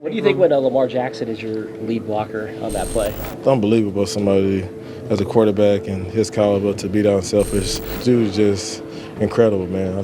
What do you think when Lamar Jackson is your lead blocker on that play? It's unbelievable somebody as a quarterback and his caliber to be that unselfish. Dude is just incredible, man.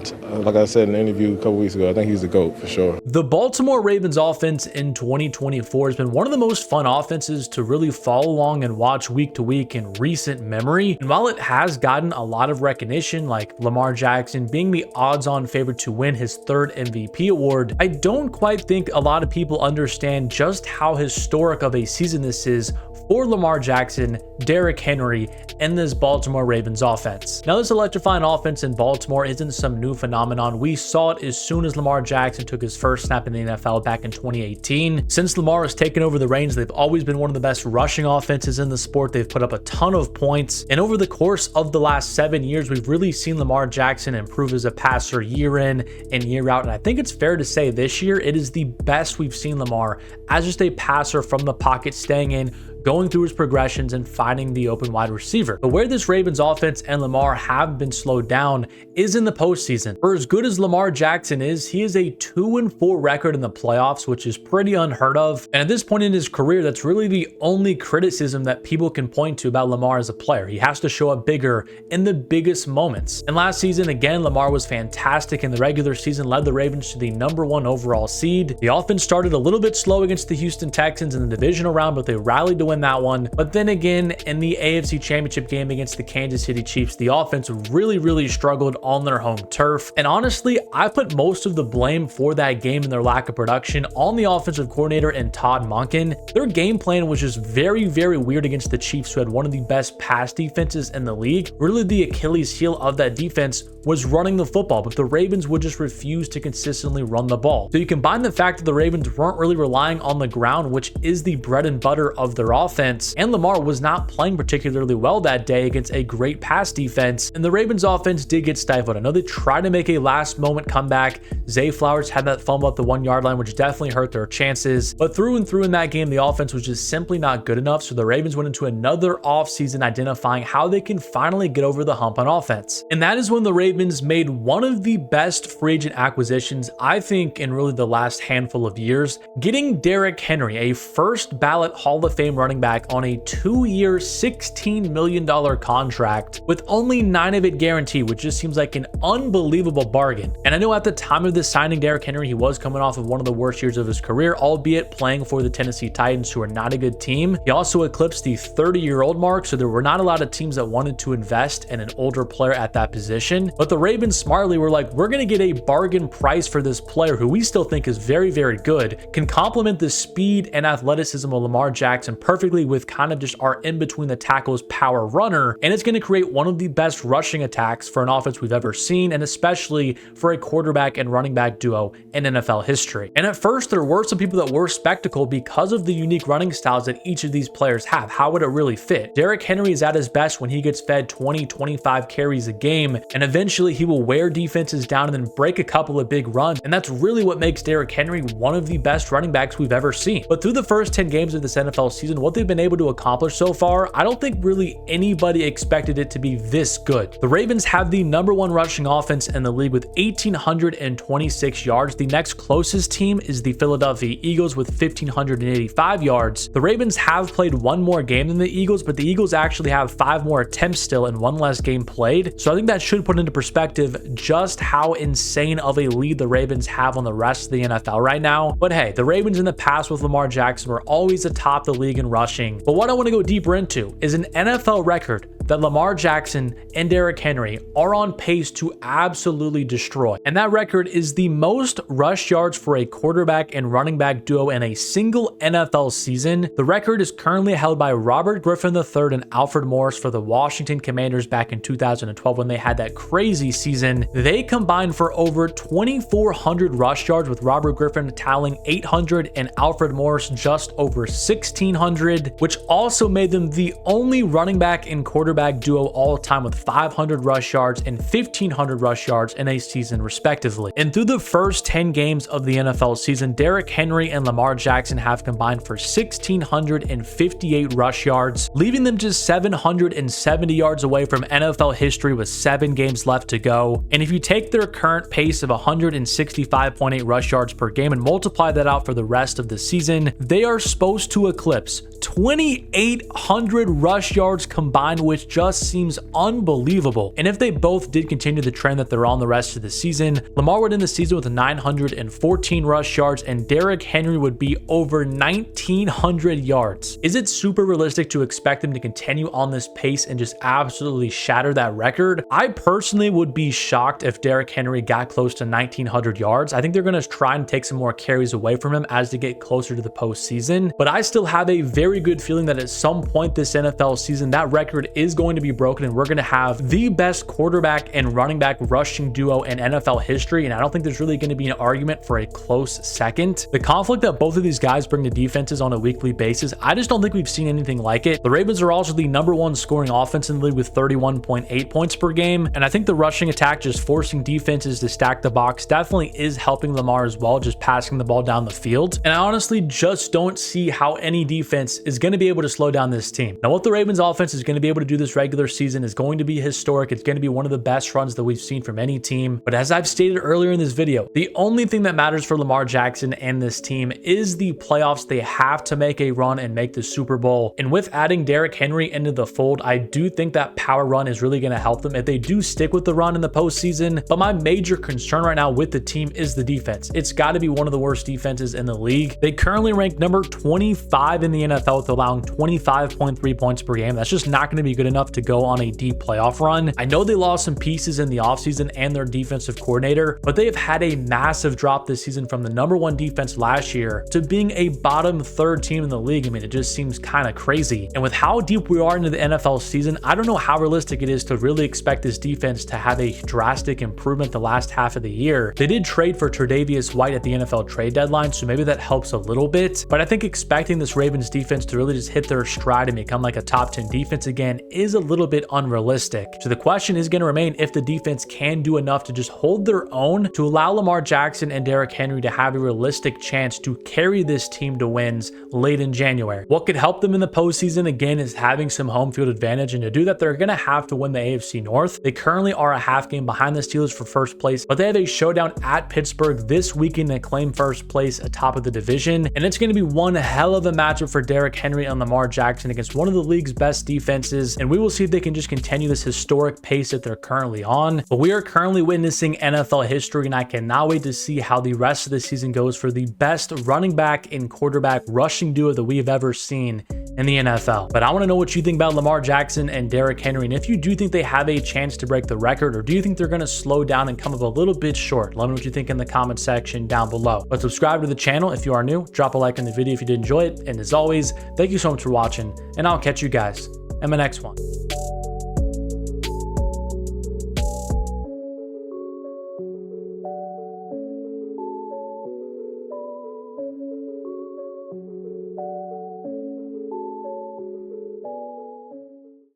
Like I said in an interview a couple weeks ago, I think he's the GOAT for sure. The Baltimore Ravens offense in 2024 has been one of the most fun offenses to really follow along and watch week to week in recent memory. And while it has gotten a lot of recognition, like Lamar Jackson being the odds-on favorite to win his third MVP award, I don't quite think a lot of people understand just how historic of a season this is for Lamar Jackson, Derrick Henry, and this Baltimore Ravens offense. Now, this electrifying offense in Baltimore isn't some new phenomenon. We saw it as soon as Lamar Jackson took his first snap in the NFL back in 2018. Since Lamar has taken over the reins, they've always been one of the best rushing offenses in the sport. They've put up a ton of points. And over the course of the last 7 years, we've really seen Lamar Jackson improve as a passer year in and year out. And I think it's fair to say this year, it is the best we've seen Lamar as just a passer from the pocket, staying in, going through his progressions and finding the open wide receiver. But where this Ravens offense and Lamar have been slowed down is in the postseason. For as good as Lamar Jackson is, he is a 2-4 record in the playoffs, which is pretty unheard of. And at this point in his career, that's really the only criticism that people can point to about Lamar as a player. He has to show up bigger in the biggest moments. And last season, again, Lamar was fantastic in the regular season, led the Ravens to the #1 overall seed. The offense started a little bit slow against the Houston Texans in the divisional round, but they rallied to win that one. But then again, in the AFC Championship game against the Kansas City Chiefs, the offense really struggled on their home turf. And honestly, I put most of the blame for that game and their lack of production on the offensive coordinator and Todd Monken. Their game plan was just very weird against the Chiefs, who had one of the best pass defenses in the league. Really, the Achilles heel of that defense was running the football, but the Ravens would just refuse to consistently run the ball. So you combine the fact that the Ravens weren't really relying on the ground, which is the bread and butter of their offense, and Lamar was not playing particularly well that day against a great pass defense, and the Ravens offense did get stifled. I know they tried to make a last moment comeback. Zay Flowers had that fumble at the 1-yard line, which definitely hurt their chances, but through and through in that game, the offense was just simply not good enough. So the Ravens went into another offseason identifying how they can finally get over the hump on offense. And that is when the Ravens made one of the best free agent acquisitions, I think, in really the last handful of years, getting Derrick Henry, a first ballot Hall of Fame running back, on a 2-year, $16 million contract with only 9 of it guaranteed, which just seems like an unbelievable bargain. And I know at the time of this signing, Derrick Henry, he was coming off of one of the worst years of his career, albeit playing for the Tennessee Titans, who are not a good team. He also eclipsed the 30-year-old mark, so there were not a lot of teams that wanted to invest in an older player at that position. But the Ravens smartly were like, we're going to get a bargain price for this player, who we still think is very good, can complement the speed and athleticism of Lamar Jackson perfectly with kind of just our in-between the tackles power runner, and it's going to create one of the best rushing attacks for an offense we've ever seen, and especially for a quarterback and running back duo in NFL history. And at first, there were some people that were skeptical because of the unique running styles that each of these players have. How would it really fit? Derrick Henry is at his best when he gets fed 20-25 carries a game, and eventually he will wear defenses down and then break a couple of big runs, and that's really what makes Derrick Henry one of the best running backs we've ever seen. But through the first 10 games of this NFL season, what they've been able to accomplish so far, I don't think really anybody expected it to be this good. The Ravens have the #1 rushing offense in the league with 1,826 yards. The next closest team is the Philadelphia Eagles with 1,585 yards. The Ravens have played one more game than the Eagles, but the Eagles actually have 5 more attempts still and 1 less game played. So I think that should put into perspective just how insane of a lead the Ravens have on the rest of the NFL right now. But hey, the Ravens in the past with Lamar Jackson were always atop the league in rushing. But what I want to go deeper into is an NFL record that Lamar Jackson and Derrick Henry are on pace to absolutely destroy. And that record is the most rush yards for a quarterback and running back duo in a single NFL season. The record is currently held by Robert Griffin III and Alfred Morris for the Washington Commanders back in 2012 when they had that crazy season. They combined for over 2,400 rush yards, with Robert Griffin tallying 800 and Alfred Morris just over 1,600, which also made them the only running back and quarterback quarterback duo all time with 500 rush yards and 1,500 rush yards in a season respectively. And through the first 10 games of the NFL season, Derrick Henry and Lamar Jackson have combined for 1,658 rush yards, leaving them just 770 yards away from NFL history with 7 games left to go. And if you take their current pace of 165.8 rush yards per game and multiply that out for the rest of the season, they are supposed to eclipse 2,800 rush yards combined, which just seems unbelievable. And if they both did continue the trend that they're on the rest of the season, Lamar would end the season with 914 rush yards and Derrick Henry would be over 1,900 yards. Is it super realistic to expect him to continue on this pace and just absolutely shatter that record? I personally would be shocked if Derrick Henry got close to 1,900 yards. I think they're going to try and take some more carries away from him as they get closer to the postseason, but I still have a very good feeling that at some point this NFL season, that record is going to be broken and we're going to have the best quarterback and running back rushing duo in NFL history. And I don't think there's really going to be an argument for a close second. The conflict that both of these guys bring to defenses on a weekly basis, I just don't think we've seen anything like it. The Ravens are also the #1 scoring offense in the league with 31.8 points per game. And I think the rushing attack, just forcing defenses to stack the box, definitely is helping Lamar as well, just passing the ball down the field. And I honestly just don't see how any defense is going to be able to slow down this team. Now, what the Ravens offense is going to be able to do this regular season is going to be historic. It's going to be one of the best runs that we've seen from any team. But as I've stated earlier in this video, the only thing that matters for Lamar Jackson and this team is the playoffs. They have to make a run and make the Super Bowl. And with adding Derrick Henry into the fold, I do think that power run is really going to help them if they do stick with the run in the postseason. But my major concern right now with the team is the defense. It's got to be one of the worst defenses in the league. They currently rank number 25 in the NFL with allowing 25.3 points per game. That's just not going to be good enough to go on a deep playoff run. I know they lost some pieces in the offseason and their defensive coordinator, but they have had a massive drop this season from the #1 defense last year to being a bottom 3rd team in the league. I mean, it just seems kind of crazy. And with how deep we are into the NFL season, I don't know how realistic it is to really expect this defense to have a drastic improvement the last half of the year. They did trade for Tre'Davious White at the NFL trade deadline, so maybe that helps a little bit. But I think expecting this Ravens defense to really just hit their stride and become like a top 10 defense again is a little bit unrealistic. So the question is going to remain if the defense can do enough to just hold their own to allow Lamar Jackson and Derrick Henry to have a realistic chance to carry this team to wins late in January. What could help them in the postseason again is having some home field advantage, and to do that, they're going to have to win the AFC North. They currently are a half game behind the Steelers for first place, but they have a showdown at Pittsburgh this weekend to claim first place atop of the division, and it's going to be one hell of a matchup for Derrick Henry and Lamar Jackson against one of the league's best defenses, and we will see if they can just continue this historic pace that they're currently on. But we are currently witnessing NFL history, and I cannot wait to see how the rest of the season goes for the best running back and quarterback rushing duo that we have ever seen in the NFL. But I want to know what you think about Lamar Jackson and Derrick Henry, and if you do think they have a chance to break the record, or do you think they're going to slow down and come up a little bit short? Let me know what you think in the comment section down below. But subscribe to the channel if you are new, drop a like on the video if you did enjoy it, and as always, thank you so much for watching, and I'll catch you guys in my next one.